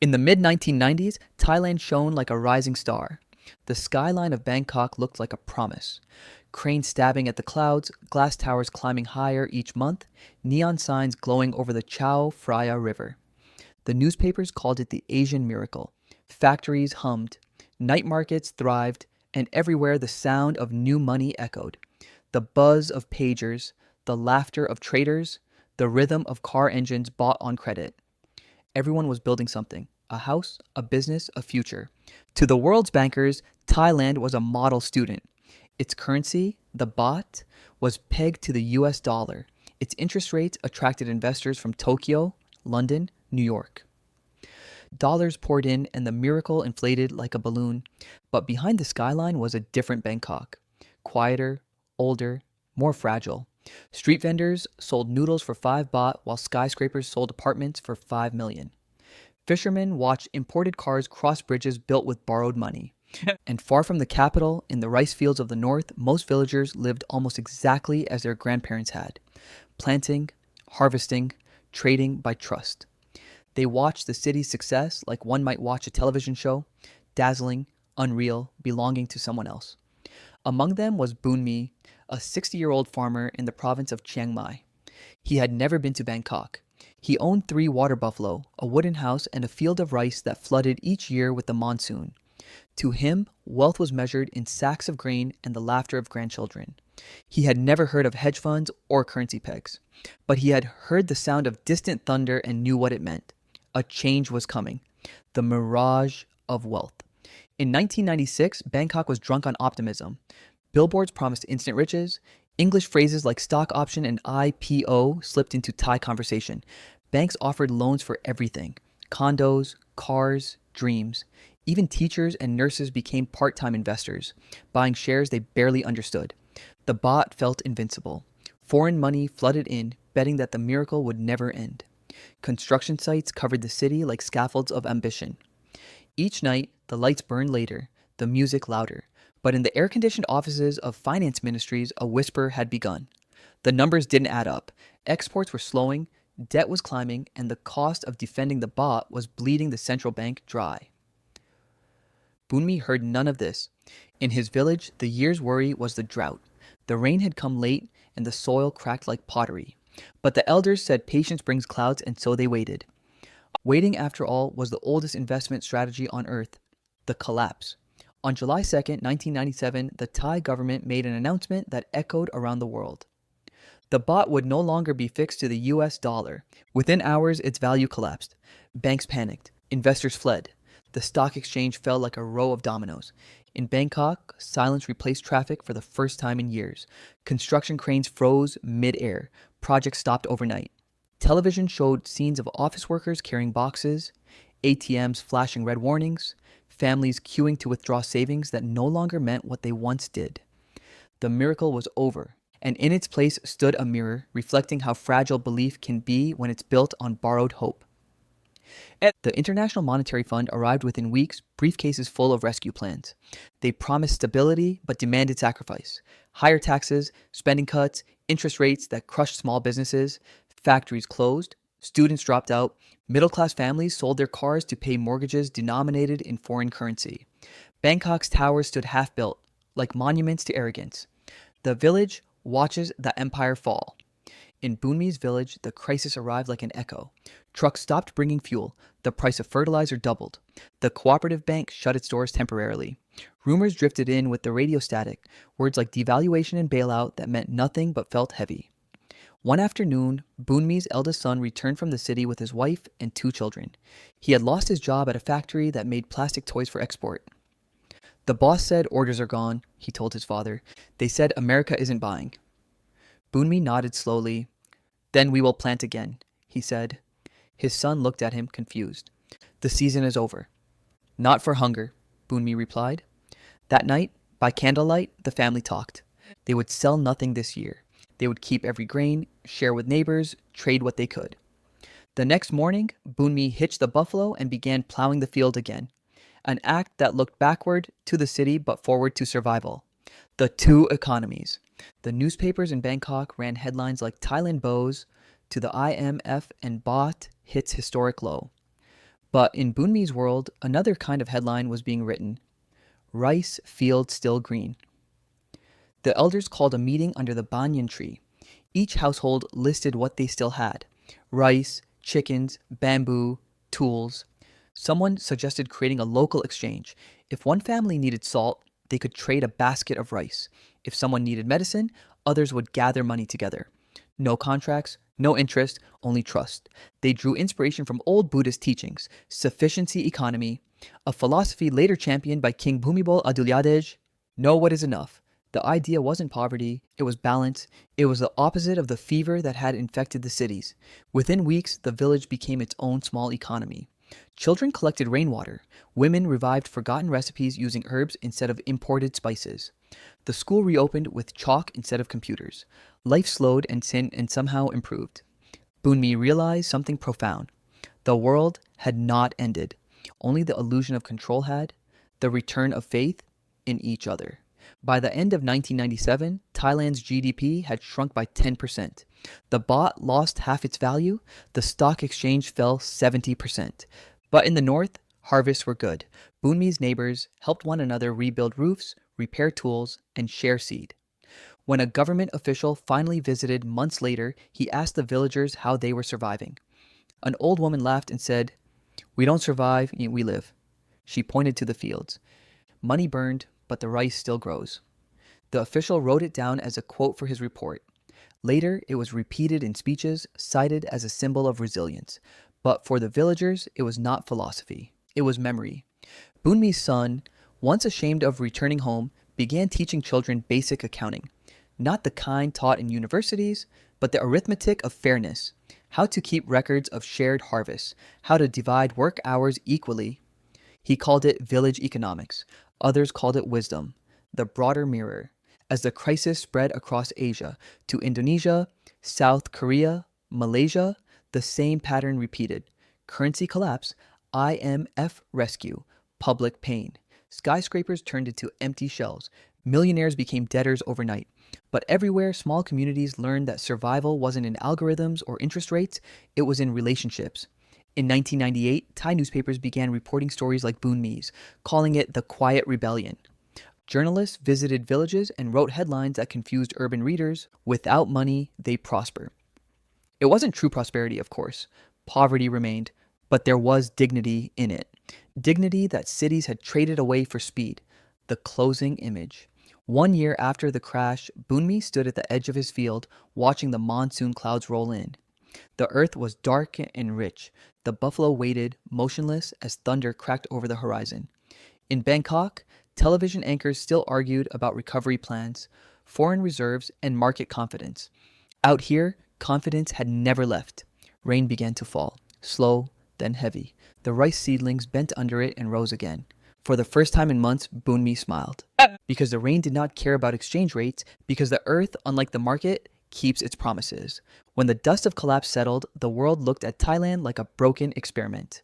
In the mid-1990s, Thailand shone like a rising star. The skyline of Bangkok looked like a promise. Cranes stabbing at the clouds, glass towers climbing higher each month, neon signs glowing over the Chao Phraya River. The newspapers called it the Asian miracle. Factories hummed, night markets thrived, and everywhere the sound of new money echoed. The buzz of pagers, the laughter of traders, the rhythm of car engines bought on credit. Everyone was building something: a house, a business, a future. To the world's bankers, Thailand was a model student. Its currency, the baht, was pegged to the US dollar. Its interest rates attracted investors from Tokyo, London, New York. Dollars poured in and the miracle inflated like a balloon. But behind the skyline was a different Bangkok. Quieter, older, more fragile. Street vendors sold noodles for 5 baht while skyscrapers sold apartments for 5 million. Fishermen watched imported cars cross bridges built with borrowed money. And far from the capital, in the rice fields of the north, most villagers lived almost exactly as their grandparents had, planting, harvesting, trading by trust. They watched the city's success like one might watch a television show, dazzling, unreal, belonging to someone else. Among them was Boon a 60-year-old farmer in the province of Chiang Mai. He had never been to Bangkok. He owned 3 water buffalo, a wooden house, and a field of rice that flooded each year with the monsoon. To him, wealth was measured in sacks of grain and the laughter of grandchildren. He had never heard of hedge funds or currency pegs, but he had heard the sound of distant thunder and knew what it meant. A change was coming. The mirage of wealth. In 1996, Bangkok was drunk on optimism. Billboards promised instant riches. English phrases like stock option and IPO slipped into Thai conversation. Banks offered loans for everything: condos, cars, dreams. Even teachers and nurses became part-time investors, buying shares they barely understood. The baht felt invincible. Foreign money flooded in, betting that the miracle would never end. Construction sites covered the city like scaffolds of ambition. Each night, the lights burned later, the music louder. But in the air-conditioned offices of finance ministries, a whisper had begun. The numbers didn't add up. Exports were slowing, debt was climbing, and the cost of defending the baht was bleeding the central bank dry. Boonmi heard none of this. In his village, the year's worry was the drought. The rain had come late, and the soil cracked like pottery. But the elders said patience brings clouds, and so they waited. Waiting, after all, was the oldest investment strategy on earth: the collapse. On July 2nd, 1997, the Thai government made an announcement that echoed around the world. The baht would no longer be fixed to the US dollar. Within hours, its value collapsed. Banks panicked. Investors fled. The stock exchange fell like a row of dominoes. In Bangkok, silence replaced traffic for the first time in years. Construction cranes froze mid-air. Projects stopped overnight. Television showed scenes of office workers carrying boxes, ATMs flashing red warnings, families queuing to withdraw savings that no longer meant what they once did. The miracle was over, and in its place stood a mirror reflecting how fragile belief can be when it's built on borrowed hope. The International Monetary Fund arrived within weeks, briefcases full of rescue plans. They promised stability but demanded sacrifice. Higher taxes, spending cuts, interest rates that crushed small businesses. Factories closed, students dropped out, middle-class families sold their cars to pay mortgages denominated in foreign currency. Bangkok's towers stood half-built, like monuments to arrogance. The village watches the empire fall. In Boonmi's village, the crisis arrived like an echo. Trucks stopped bringing fuel. The price of fertilizer doubled. The cooperative bank shut its doors temporarily. Rumors drifted in with the radio static, words like devaluation and bailout that meant nothing but felt heavy. One afternoon, Boonmi's eldest son returned from the city with his wife and 2 children. He had lost his job at a factory that made plastic toys for export. The boss said orders are gone, he told his father. They said America isn't buying. Boonmi nodded slowly. Then we will plant again, he said. His son looked at him, confused. The season is over. Not for hunger, Boonmi replied. That night, by candlelight, the family talked. They would sell nothing this year. They would keep every grain, share with neighbors, trade what they could. The next morning, Boonmi hitched the buffalo and began plowing the field again, an act that looked backward to the city but forward to survival. The 2 economies. The newspapers in Bangkok ran headlines like Thailand bows to the IMF and baht hits historic low. But in Bunmi's world, another kind of headline was being written: Rice field still green. The elders called a meeting under the banyan tree. Each household listed what they still had: rice, chickens, bamboo, tools. Someone suggested creating a local exchange. If one family needed salt, they could trade a basket of rice. If someone needed medicine, others would gather money together. No contracts, no interest, only trust. They drew inspiration from old Buddhist teachings, sufficiency economy, a philosophy later championed by King Bhumibol Adulyadej. Know what is enough. The idea wasn't poverty, it was balance. It was the opposite of the fever that had infected the cities. Within weeks, the village became its own small economy. Children collected rainwater. Women revived forgotten recipes using herbs instead of imported spices. The school reopened with chalk instead of computers. Life slowed and somehow improved. Bunmi realized something profound. The world had not ended. Only the illusion of control had, the return of faith in each other. By the end of 1997, Thailand's GDP had shrunk by 10%. The baht lost half its value. The stock exchange fell 70%. But in the north, harvests were good. Bunmi's neighbors helped one another rebuild roofs, repair tools, and share seed. When a government official finally visited months later, he asked the villagers how they were surviving. An old woman laughed and said, "We don't survive, we live." She pointed to the fields. Money burned, but the rice still grows. The official wrote it down as a quote for his report. Later, it was repeated in speeches, cited as a symbol of resilience. But for the villagers, it was not philosophy. It was memory. Bunmi's son, once ashamed of returning home, began teaching children basic accounting. Not the kind taught in universities, but the arithmetic of fairness. How to keep records of shared harvests. How to divide work hours equally. He called it village economics. Others called it wisdom, the broader mirror. As the crisis spread across Asia to Indonesia, South Korea, Malaysia, the same pattern repeated. Currency collapse, IMF rescue, public pain. Skyscrapers turned into empty shells. Millionaires became debtors overnight. But everywhere, small communities learned that survival wasn't in algorithms or interest rates, it was in relationships. In 1998, Thai newspapers began reporting stories like Bunmi's, calling it the Quiet Rebellion. Journalists visited villages and wrote headlines that confused urban readers. Without money, they prosper. It wasn't true prosperity, of course. Poverty remained, but there was dignity in it. Dignity that cities had traded away for speed. The closing image. 1 year after the crash, Bunmi stood at the edge of his field, watching the monsoon clouds roll in. The earth was dark and rich. The buffalo waited, motionless, as thunder cracked over the horizon. In Bangkok, television anchors still argued about recovery plans, foreign reserves, and market confidence. Out here, confidence had never left. Rain began to fall, slow, then heavy. The rice seedlings bent under it and rose again. For the first time in months, Bunmi smiled. Because the rain did not care about exchange rates, because the earth, unlike the market, keeps its promises. When the dust of collapse settled, the world looked at Thailand like a broken experiment.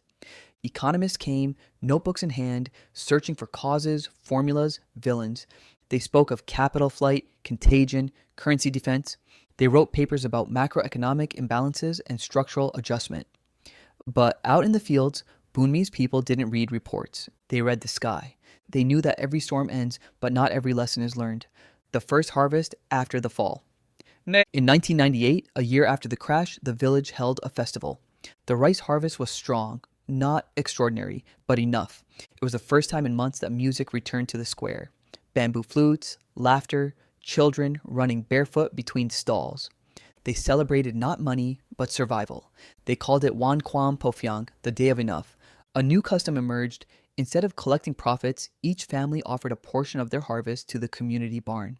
Economists came, notebooks in hand, searching for causes, formulas, villains. They spoke of capital flight, contagion, currency defense. They wrote papers about macroeconomic imbalances and structural adjustment. But out in the fields, Bunmi's people didn't read reports. They read the sky. They knew that every storm ends, but not every lesson is learned. The first harvest after the fall. In 1998, a year after the crash, the village held a festival. The rice harvest was strong, not extraordinary, but enough. It was the first time in months that music returned to the square. Bamboo flutes, laughter, children running barefoot between stalls. They celebrated not money, but survival. They called it Wan Kwam Pofyang, the day of enough. A new custom emerged. Instead of collecting profits, each family offered a portion of their harvest to the community barn.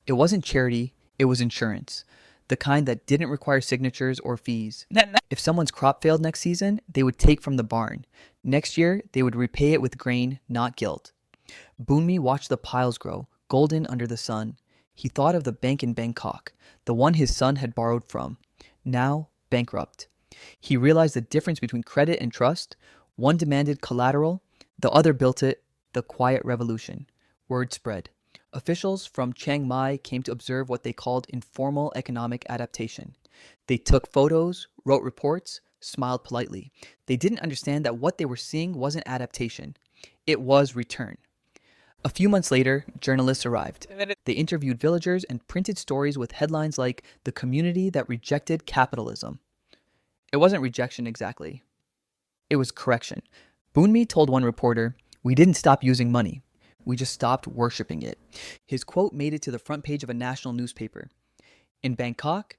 It wasn't charity, it was insurance. The kind that didn't require signatures or fees. If someone's crop failed next season, they would take from the barn. Next year, they would repay it with grain, not guilt. Bunmi watched the piles grow, golden under the sun. He thought of the bank in Bangkok, the one his son had borrowed from, now bankrupt. He realized the difference between credit and trust. One demanded collateral, the other built it, the quiet revolution. Word spread. Officials from Chiang Mai came to observe what they called informal economic adaptation. They took photos, wrote reports, smiled politely. They didn't understand that what they were seeing wasn't adaptation, it was return. A few months later, journalists arrived. They interviewed villagers and printed stories with headlines like "The Community That Rejected Capitalism." It wasn't rejection exactly, it was correction. Bunmi told one reporter, "We didn't stop using money. We just stopped worshipping it." His quote made it to the front page of a national newspaper. In Bangkok,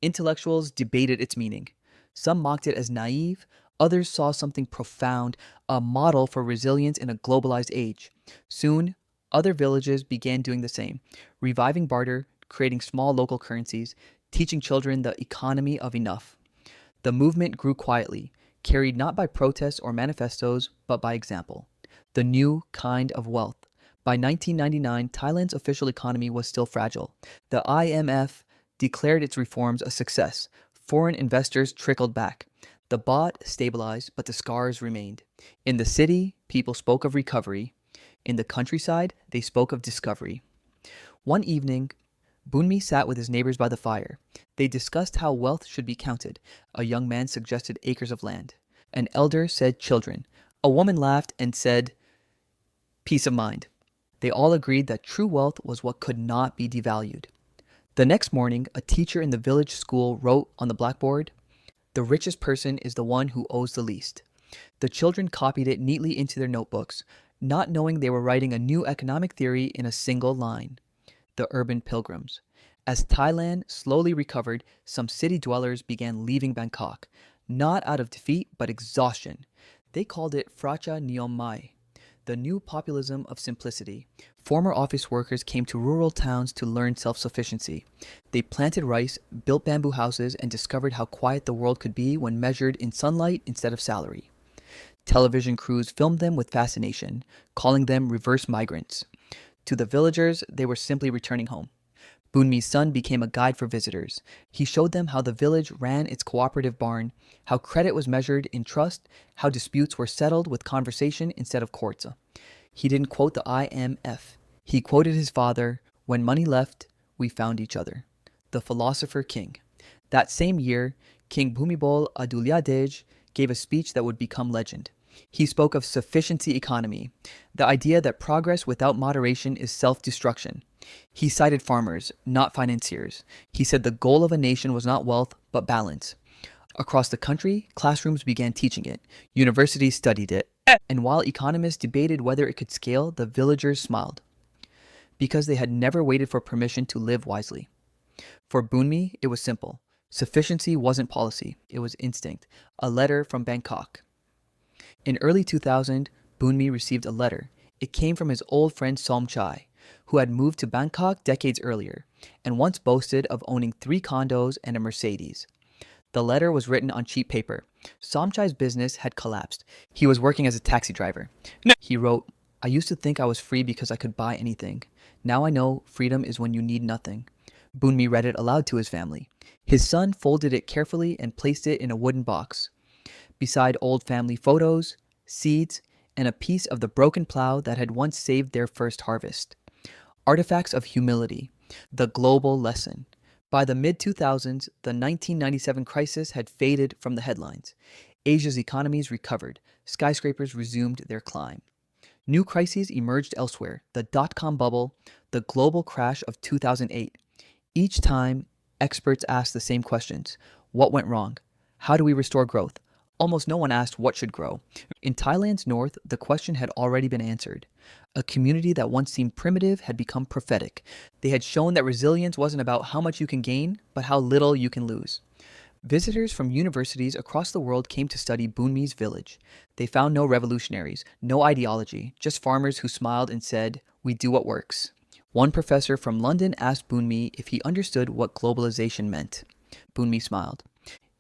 intellectuals debated its meaning. Some mocked it as naive, others saw something profound, a model for resilience in a globalized age. Soon, other villages began doing the same, reviving barter, creating small local currencies, teaching children the economy of enough. The movement grew quietly, carried not by protests or manifestos, but by example. The new kind of wealth. By 1999, Thailand's official economy was still fragile. The IMF declared its reforms a success. Foreign investors trickled back. The baht stabilized, but the scars remained. In the city, people spoke of recovery. In the countryside, they spoke of discovery. One evening, Bunmi sat with his neighbors by the fire. They discussed how wealth should be counted. A young man suggested acres of land. An elder said children. A woman laughed and said peace of mind. They all agreed that true wealth was what could not be devalued. The next morning, a teacher in the village school wrote on the blackboard, "The richest person is the one who owes the least." The children copied it neatly into their notebooks, not knowing they were writing a new economic theory in a single line. The urban pilgrims. As Thailand slowly recovered, some city dwellers began leaving Bangkok, not out of defeat but exhaustion. They called it Fracha Niom Mai, the new populism of simplicity. Former office workers came to rural towns to learn self-sufficiency. They planted rice, built bamboo houses, and discovered how quiet the world could be when measured in sunlight instead of salary. Television crews filmed them with fascination, calling them reverse migrants. To the villagers, they were simply returning home. Bunmi's son became a guide for visitors. He showed them how the village ran its cooperative barn, how credit was measured in trust, how disputes were settled with conversation instead of courts. He didn't quote the IMF. He quoted his father, "When money left, we found each other." The philosopher king. That same year, King Bhumibol Adulyadej gave a speech that would become legend. He spoke of sufficiency economy, the idea that progress without moderation is self-destruction. He cited farmers, not financiers. He said the goal of a nation was not wealth, but balance. Across the country, classrooms began teaching it. Universities studied it. And while economists debated whether it could scale, the villagers smiled, because they had never waited for permission to live wisely. For Bunmi, it was simple. Sufficiency wasn't policy, it was instinct. A letter from Bangkok. In early 2000, Bunmi received a letter. It came from his old friend Somchai, who had moved to Bangkok decades earlier, and once boasted of owning 3 condos and a Mercedes. The letter was written on cheap paper. Somchai's business had collapsed. He was working as a taxi driver. He wrote, "I used to think I was free because I could buy anything. Now I know freedom is when you need nothing." Bunmi read it aloud to his family. His son folded it carefully and placed it in a wooden box, beside old family photos, seeds, and a piece of the broken plow that had once saved their first harvest. Artifacts of humility. The global lesson. By the mid-2000s, the 1997 crisis had faded from the headlines. Asia's economies recovered. Skyscrapers resumed their climb. New crises emerged elsewhere. The dot-com bubble, the global crash of 2008. Each time, experts asked the same questions. What went wrong? How do we restore growth? Almost no one asked what should grow. In Thailand's north, the question had already been answered. A community that once seemed primitive had become prophetic. They had shown that resilience wasn't about how much you can gain, but how little you can lose. Visitors from universities across the world came to study Bunmi's village. They found no revolutionaries, no ideology, just farmers who smiled and said, "We do what works." One professor from London asked Bunmi if he understood what globalization meant. Bunmi smiled.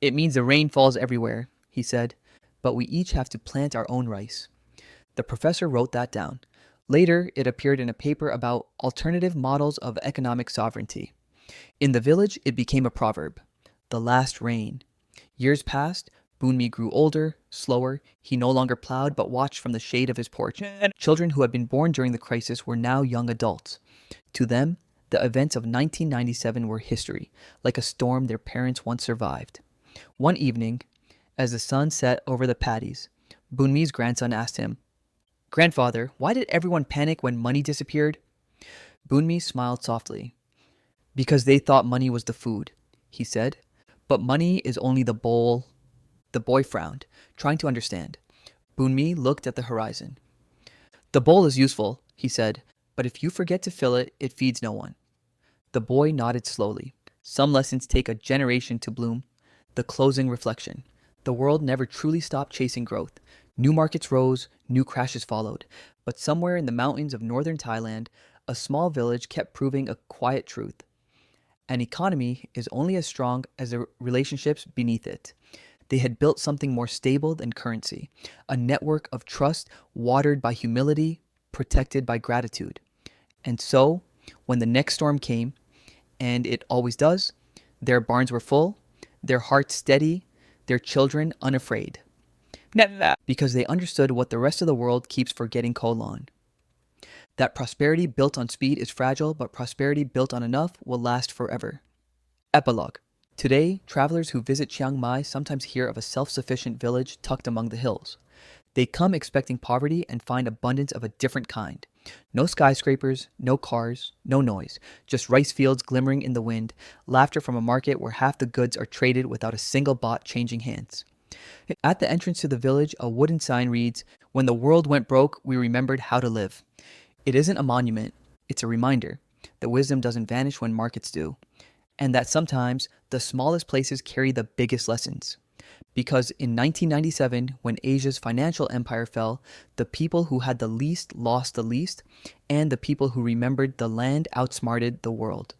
"It means the rain falls everywhere," he said, "but we each have to plant our own rice." The professor wrote that down. Later, it appeared in a paper about alternative models of economic sovereignty. In the village, it became a proverb. The last rain. Years passed. Bunmi grew older, slower. He no longer plowed but watched from the shade of his porch. Children who had been born during the crisis were now young adults. To them, the events of 1997 were history, like a storm their parents once survived. One evening, As the sun set over the paddies, Bunmi's grandson asked him, "Grandfather, why did everyone panic when money disappeared?" Bunmi smiled softly. "Because they thought money was the food," he said. "But money is only the bowl." The boy frowned, trying to understand. Bunmi looked at the horizon. "The bowl is useful," he said, "but if you forget to fill it, it feeds no one." The boy nodded slowly. Some lessons take a generation to bloom. The closing reflection. The world never truly stopped chasing growth. New markets rose, new crashes followed. But somewhere in the mountains of northern Thailand, a small village kept proving a quiet truth. An economy is only as strong as the relationships beneath it. They had built something more stable than currency, a network of trust watered by humility, protected by gratitude. And so, when the next storm came, and it always does, their barns were full, their hearts steady, their children unafraid. Because they understood what the rest of the world keeps forgetting colon. That prosperity built on speed is fragile, but prosperity built on enough will last forever. Epilogue. Today, travelers who visit Chiang Mai sometimes hear of a self-sufficient village tucked among the hills. They come expecting poverty and find abundance of a different kind. No skyscrapers, no cars, no noise, just rice fields glimmering in the wind, laughter from a market where half the goods are traded without a single baht changing hands. At the entrance to the village, a wooden sign reads, "When the world went broke, we remembered how to live." It isn't a monument, it's a reminder that wisdom doesn't vanish when markets do, and that sometimes the smallest places carry the biggest lessons. Because in 1997, when Asia's financial empire fell, the people who had the least lost the least, and the people who remembered the land outsmarted the world.